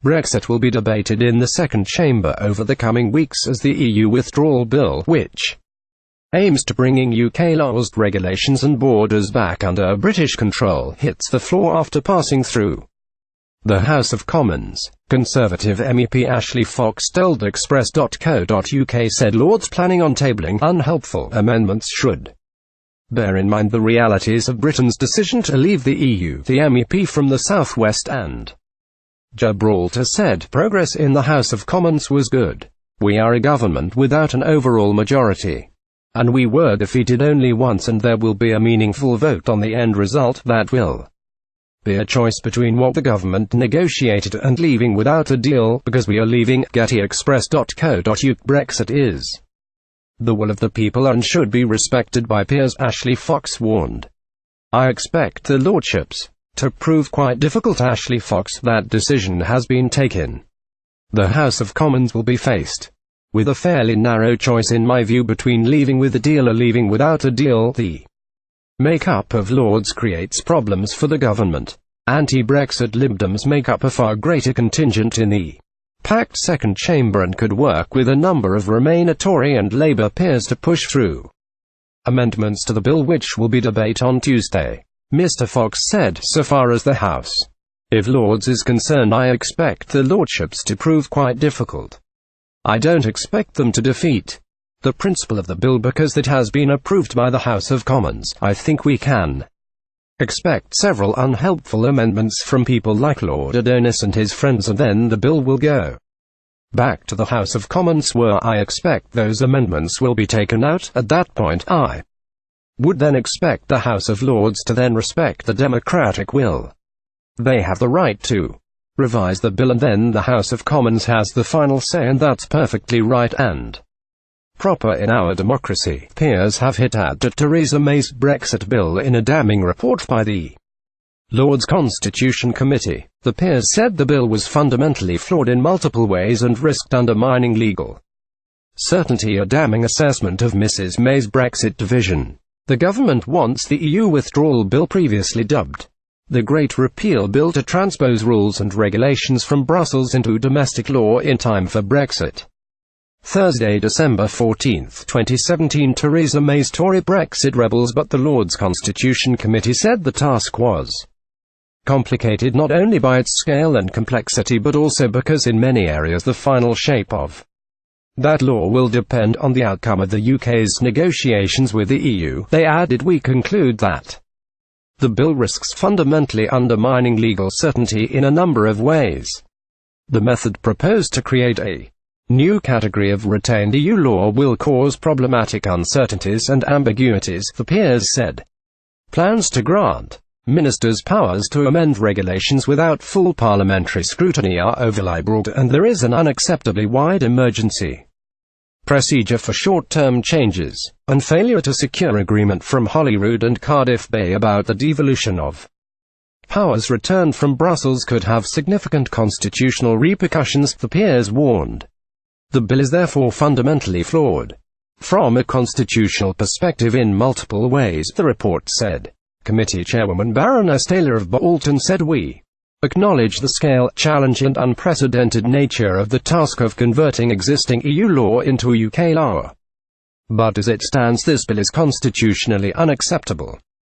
Brexit will be debated in the second chamber over the coming weeks as the EU Withdrawal Bill, which aims to bringing UK laws, regulations and borders back under British control, hits the floor after passing through the House of Commons. Conservative MEP Ashley Fox told Express.co.uk said Lords planning on tabling unhelpful amendments should bear in mind the realities of Britain's decision to leave the EU. The MEP from the South West and Gibraltar said progress in the House of Commons was good. We are a government without an overall majority, and we were defeated only once, and there will be a meaningful vote on the end result that will be a choice between what the government negotiated and leaving without a deal, because we are leaving. Getty Express.co.uk. Brexit is the will of the people and should be respected by peers, Ashley Fox warned. I expect the lordships to prove quite difficult. Ashley Fox, that decision has been taken. The House of Commons will be faced with a fairly narrow choice in my view between leaving with a deal or leaving without a deal. The makeup of Lords creates problems for the government. Anti-Brexit Lib Dems make up a far greater contingent in the packed second chamber and could work with a number of Remainer, Tory and Labour peers to push through amendments to the bill, which will be debated on Tuesday. Mr. Fox said, so far as the House of Lords is concerned, I expect the lordships to prove quite difficult. I don't expect them to defeat the principle of the bill because it has been approved by the House of Commons. I think we can expect several unhelpful amendments from people like Lord Adonis and his friends, and then the bill will go back to the House of Commons, where I expect those amendments will be taken out. At that point, I would then expect the House of Lords to then respect the democratic will. They have the right to revise the bill, and then the House of Commons has the final say, and that's perfectly right and proper in our democracy. Peers have hit at Theresa May's Brexit bill in a damning report by the Lords Constitution Committee. The peers said the bill was fundamentally flawed in multiple ways and risked undermining legal certainty. A damning assessment of Mrs May's Brexit division. The government wants the EU Withdrawal Bill, previously dubbed the Great Repeal Bill, to transpose rules and regulations from Brussels into domestic law in time for Brexit. Thursday, December 14, 2017. Theresa May's Tory Brexit rebels, but the Lords Constitution Committee said the task was complicated not only by its scale and complexity but also because in many areas the final shape of that law will depend on the outcome of the UK's negotiations with the EU. They added, we conclude that the bill risks fundamentally undermining legal certainty in a number of ways. The method proposed to create a new category of retained EU law will cause problematic uncertainties and ambiguities, the peers said. Plans to grant ministers powers to amend regulations without full parliamentary scrutiny are overlibeled, and there is an unacceptably wide emergency procedure for short-term changes, and failure to secure agreement from Holyrood and Cardiff Bay about the devolution of powers returned from Brussels could have significant constitutional repercussions, the peers warned. The bill is therefore fundamentally flawed from a constitutional perspective in multiple ways, the report said. Committee Chairwoman Baroness Taylor of Bolton said, we acknowledge the scale, challenge and unprecedented nature of the task of converting existing EU law into UK law. But as it stands, this bill is constitutionally unacceptable.